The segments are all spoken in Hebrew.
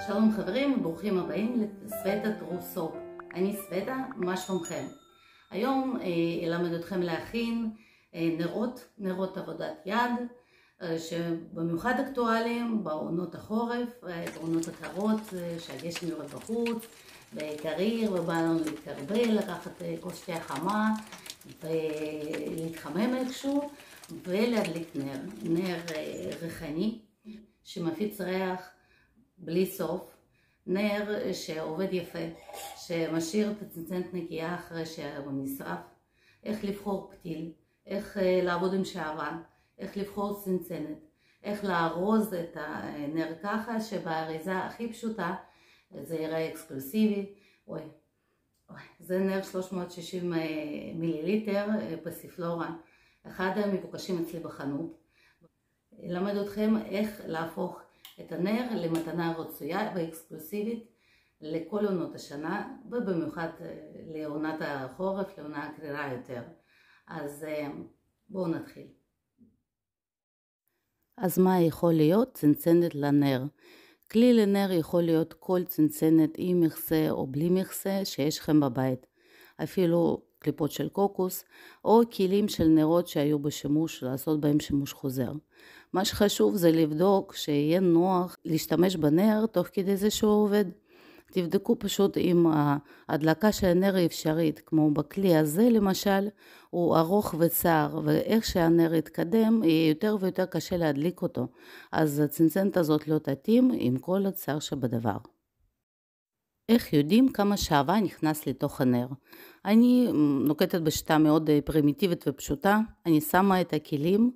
שלום חברים, ברוכים הבאים לסווטה טרוסו. אני סווטה, מה שלומכם? היום אלמד אתכם להכין נרות עבודת יד, שבמיוחד אקטואליים בעונות החורף, בעונות הקרות, שהגשם יורד בחוץ, בקריר, ובא לנו להתקרבל, לקחת כוס שתייה חמה ולהתחמם איכשהו, ולהדליק נר ריחני שמפיץ ריח בלי סוף, נר שעובד יפה, שמשאיר את הצנצנת נקייה אחרי שהוא נשרף. איך לבחור פתיל, איך לעבוד עם שעווה, איך לבחור צנצנת, איך לארוז את הנר ככה שבאריזה הכי פשוטה זה יראה אקסקלוסיבי. זה נר 360 מיליליטר פסיפלורה, אחד המבוקשים אצלי בחנות. אלמד אתכם איך להפוך את הנר למתנה רצויה ואקסקלוסיבית לכל עונות השנה, ובמיוחד לעונת החורף, לעונה הקרירה יותר. אז בואו נתחיל. אז מה יכול להיות צנצנת לנר? כלי לנר יכול להיות כל צנצנת עם מכסה או בלי מכסה שיש לכם בבית. אפילו קליפות של קוקוס או כלים של נרות שהיו בשימוש, לעשות בהם שימוש חוזר. מה שחשוב זה לבדוק שיהיה נוח להשתמש בנר תוך כדי זה שהוא עובד. תבדקו פשוט אם ההדלקה של הנר היא אפשרית, כמו בכלי הזה למשל, הוא ארוך וצר, ואיך שהנר יתקדם יהיה יותר ויותר קשה להדליק אותו. אז הצנצנת הזאת לא תתאים עם כל הצער שבדבר. איך יודעים כמה שעווה נכנס לתוך הנר? אני נוקטת בשיטה מאוד פרימיטיבית ופשוטה. אני שמה את הכלים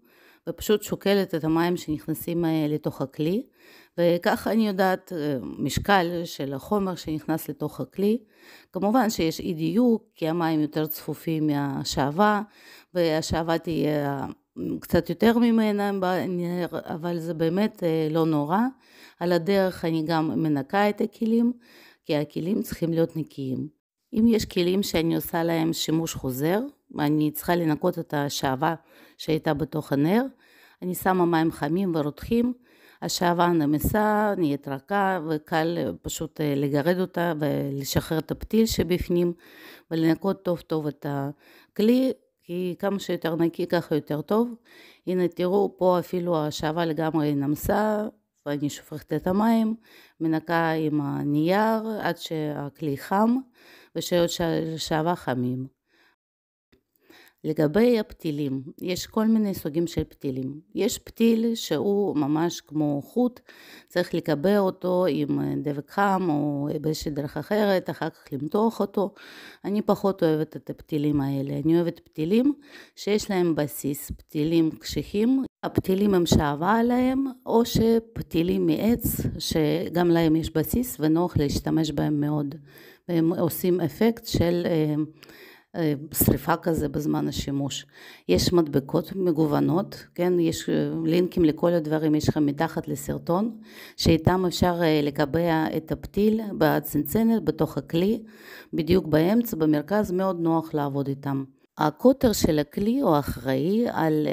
ופשוט שוקלת את המים שנכנסים לתוך הכלי, וככה אני יודעת משקל של החומר שנכנס לתוך הכלי. כמובן שיש אי דיוק, כי המים יותר צפופים מהשעווה, והשעווה תהיה קצת יותר ממנה בנר, אבל זה באמת לא נורא. על הדרך אני גם מנקה את הכלים, כי הכלים צריכים להיות נקיים. אם יש כלים שאני עושה להם שימוש חוזר, אני צריכה לנקות את השעווה שהייתה בתוך הנר, אני שמה מים חמים ורותחים, השעווה נמסה, נהיית רכה, וקל פשוט לגרד אותה ולשחרר את הפתיל שבפנים, ולנקות טוב טוב את הכלי, כי כמה שיותר נקי ככה יותר טוב. הנה תראו, פה אפילו השעווה לגמרי נמסה, ואני שופכת את המים, מנקה עם הנייר עד שהכלי חם, ושעוד שעווה חמים. לגבי הפתילים, יש כל מיני סוגים של פתילים. יש פתיל שהוא ממש כמו חוט, צריך לקבע אותו עם דבק חם או באיזושהי דרך אחרת, אחר כך למתוח אותו. אני פחות אוהבת את הפתילים האלה, אני אוהבת פתילים שיש להם בסיס, פתילים קשיחים. הפתילים הם שעווה עליהם, או שפתילים מעץ שגם להם יש בסיס ונוח להשתמש בהם מאוד. והם עושים אפקט של שריפה כזה בזמן השימוש. יש מדבקות מגוונות, כן? יש לינקים לכל הדברים, יש לכם מתחת לסרטון, שאיתם אפשר לקבע את הפתיל בצנצנת בתוך הכלי, בדיוק באמצע, במרכז, מאוד נוח לעבוד איתם. הקוטר של הכלי הוא אחראי על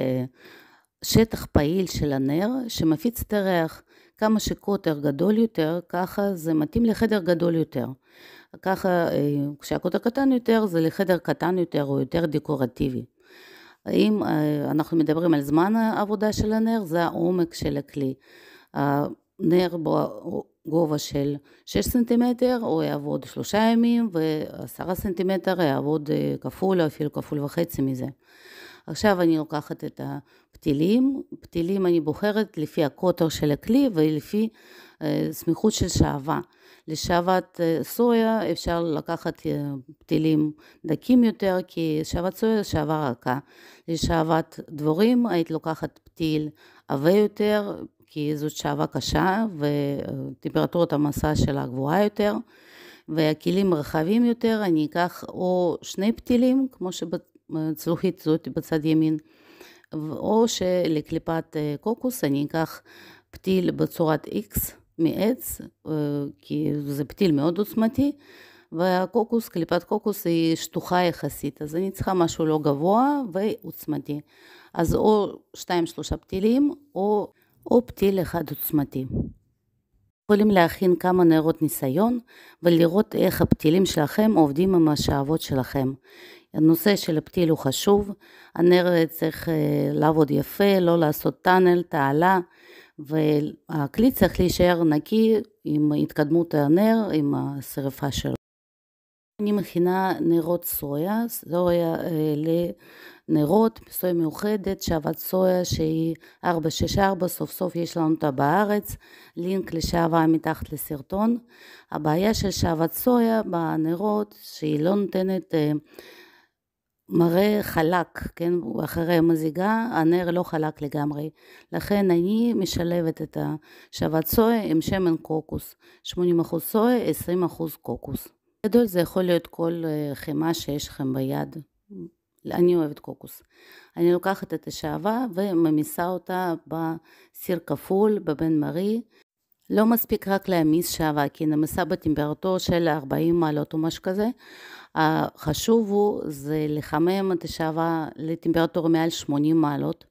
שטח פעיל של הנר שמפיץ את הריח. כמה שקוטר גדול יותר, ככה זה מתאים לחדר גדול יותר. ככה כשהקוטר קטן יותר זה לחדר קטן יותר או יותר דקורטיבי. אם אנחנו מדברים על זמן העבודה של הנר, זה העומק של הכלי. הנר בגובה של 6 סנטימטר הוא יעבוד 3 ימים, ו10 סנטימטר יעבוד כפול או אפילו כפול וחצי מזה. עכשיו אני לוקחת את הפתילים, פתילים אני בוחרת לפי הקוטר של הכלי ולפי סמיכות של שעווה. לשעוות סויה אפשר לקחת פתילים דקים יותר, כי שעוות סויה זה שעווה רכה. לשעוות דבורים היית לוקחת פתיל עבה יותר, כי זאת שעווה קשה וטמפרטורת המסה שלה גבוהה יותר. והכלים רחבים יותר אני אקח או 2 פתילים, כמו שבצלוחית זאת בצד ימין, או שלקליפת קוקוס אני אקח פתיל בצורת X מעץ, כי זה פתיל מאוד עוצמתי, והקוקוס, קליפת קוקוס היא שטוחה יחסית, אז אני צריכה משהו לא גבוה ועוצמתי. אז או 2-3 פתילים, או פתיל אחד עוצמתי. יכולים להכין כמה נרות ניסיון ולראות איך הפתילים שלכם עובדים עם השאבות שלכם. הנושא של הפתיל הוא חשוב, הנר צריך לעבוד יפה, לא לעשות טאנל, תעלה, והכלי צריך להישאר נקי עם התקדמות הנר, עם השרפה שלו. אני מכינה נרות סויה לנרות, סויה מיוחדת, שאבת סויה שהיא 464, סוף סוף יש לנו אותה בארץ, לינק לשאבה מתחת לסרטון. הבעיה של שאבת סויה בנרות שהיא לא נותנת מראה חלק, כן, אחרי המזיגה הנר לא חלק לגמרי, לכן אני משלבת את השאבת סויה עם שמן קוקוס, 80% סויה, 20% קוקוס. גדול זה יכול להיות כל חימה שיש לכם ביד, אני אוהבת קוקוס. אני לוקחת את השאבה וממיסה אותה בסיר כפול, בבן מרי. לא מספיק רק להמיס שאבה, כי נמיסה בטמפרטורה של 40 מעלות או משהו כזה. החשוב הוא זה לחמם את השאבה לטמפרטורה מעל 80 מעלות,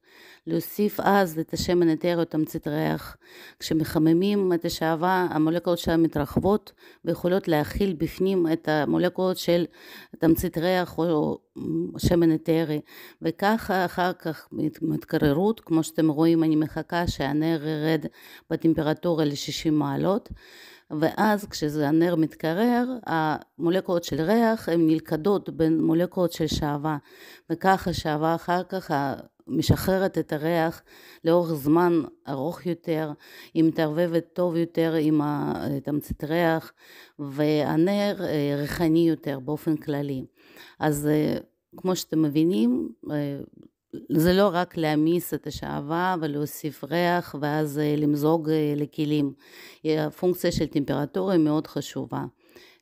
להוסיף אז את השמן אתרי או תמצית ריח. כשמחממים את השאבה המולקולות שלה מתרחבות ויכולות להכיל בפנים את המולקולות של תמצית ריח או שמן אתרי, וככה אחר כך מתקררות, כמו שאתם רואים אני מחכה שהנר ירד בטמפרטורה ל-60 מעלות, ואז כשהנר מתקרר המולקולות של ריח הן נלכדות בין מולקולות של שאבה, וככה שאבה אחר כך משחררת את הריח לאורך זמן ארוך יותר, היא מתערבבת טוב יותר עם תמצית ריח, והנר ריחני יותר באופן כללי. אז כמו שאתם מבינים, זה לא רק להמיס את השאבה ולהוסיף ריח ואז למזוג לכלים. הפונקציה של טמפרטורה היא מאוד חשובה.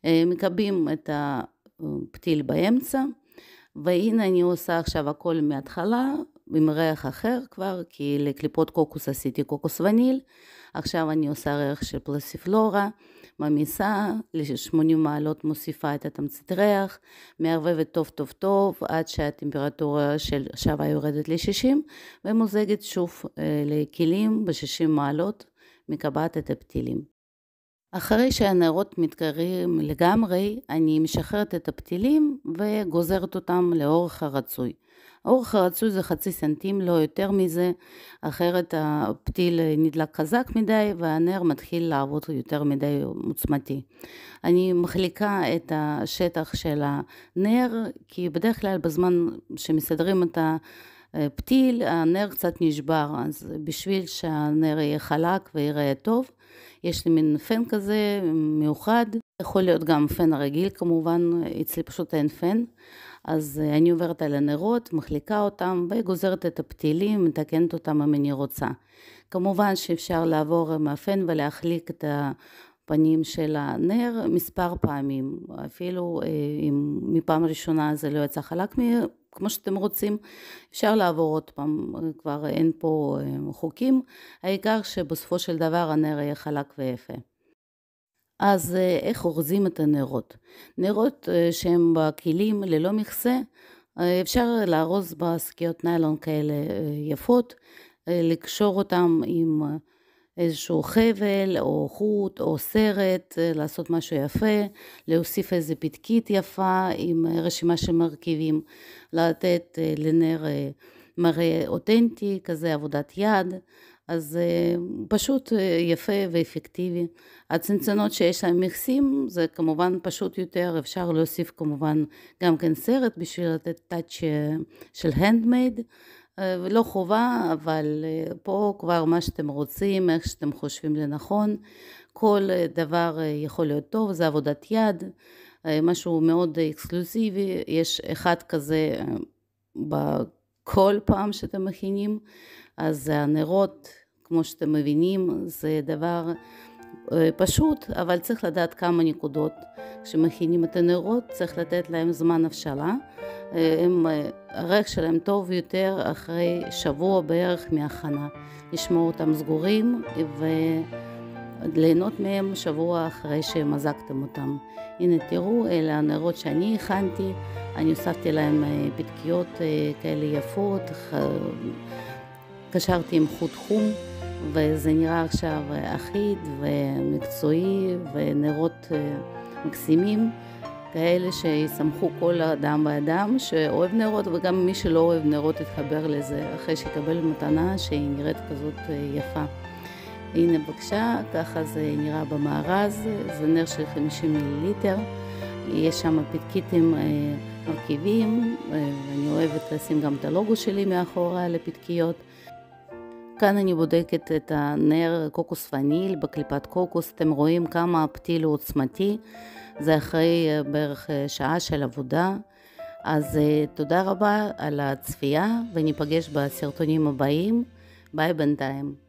מקבים את הפתיל באמצע, והנה אני עושה עכשיו הכל מההתחלה עם ריח אחר כבר, כי לקליפות קוקוס עשיתי קוקוס וניל. עכשיו אני עושה ריח של פלסיפלורה, ממיסה ל-80 מעלות, מוסיפה את התמצית ריח, מערבבת טוב טוב טוב עד שהטמפרטורה של שאבה יורדת ל-60, ומוזגת שוב לכלים ב-60 מעלות, מקבעת את הפתילים. אחרי שהנרות מתקררים לגמרי, אני משחררת את הפתילים וגוזרת אותם לאורך הרצוי. האורך הרצוי זה 0.5 סנטימטר, לא יותר מזה, אחרת הפתיל נדלק חזק מדי והנר מתחיל לעבוד יותר מדי עוצמתי. אני מחליקה את השטח של הנר, כי בדרך כלל בזמן שמסדרים את הפתיל, הנר קצת נשבר, אז בשביל שהנר יהיה חלק ויראה טוב, יש לי מין פן כזה מיוחד, יכול להיות גם פן הרגיל כמובן, אצלי פשוט אין פן, אז אני עוברת על הנרות, מחליקה אותם וגוזרת את הפתילים, מתקנת אותם אם אני רוצה. כמובן שאפשר לעבור מהפן ולהחליק את הפנים של הנר מספר פעמים, אפילו אם מפעם ראשונה זה לא יצא חלק כמו שאתם רוצים, אפשר לעבור עוד פעם, כבר אין פה חוקים, העיקר שבסופו של דבר הנר יהיה חלק ויפה. אז איך אורזים את הנרות? נרות שהם בכלים ללא מכסה, אפשר לארוז בשקיות ניילון כאלה יפות, לקשור אותם עם איזשהו חבל או חוט או סרט, לעשות משהו יפה, להוסיף איזה פתקית יפה עם רשימה של מרכיבים, לתת לנר מראה אותנטי, כזה עבודת יד, אז פשוט יפה ואפקטיבי. הצנצנות שיש להם מכסים זה כמובן פשוט יותר, אפשר להוסיף כמובן גם כן סרט בשביל לתת טאץ' של הנדמייד, לא חובה, אבל פה כבר מה שאתם רוצים, איך שאתם חושבים לנכון, כל דבר יכול להיות טוב, זה עבודת יד, משהו מאוד אקסקלוסיבי, יש אחד כזה בכל פעם שאתם מכינים, אז הנרות, כמו שאתם מבינים, זה דבר פשוט, אבל צריך לדעת כמה נקודות. כשמכינים את הנרות צריך לתת להם זמן הבשלה, הריח שלהם טוב יותר אחרי שבוע בערך מהכנה, לשמור אותם סגורים וליהנות מהם שבוע אחרי שמזגתם אותם. הנה תראו, אלה הנרות שאני הכנתי, אני הוספתי להם פתקיות כאלה יפות, קשרתי עם חוט חום וזה נראה עכשיו אחיד ומקצועי ונרות מקסימים, כאלה שישמחו כל אדם ואדם שאוהב נרות, וגם מי שלא אוהב נרות יתחבר לזה אחרי שיקבל מתנה שהיא נראית כזאת יפה. הנה בבקשה, ככה זה נראה במארז, זה נר של 50 מיליליטר, יש שם פתקיתים מרכיבים, ואני אוהבת לשים גם את הלוגו שלי מאחורה לפתקיות. כאן אני בודקת את הנר קוקוס וניל בקליפת קוקוס, אתם רואים כמה הפתיל הוא עוצמתי, זה אחרי בערך שעה של עבודה. אז תודה רבה על הצפייה, וניפגש בסרטונים הבאים, ביי בינתיים.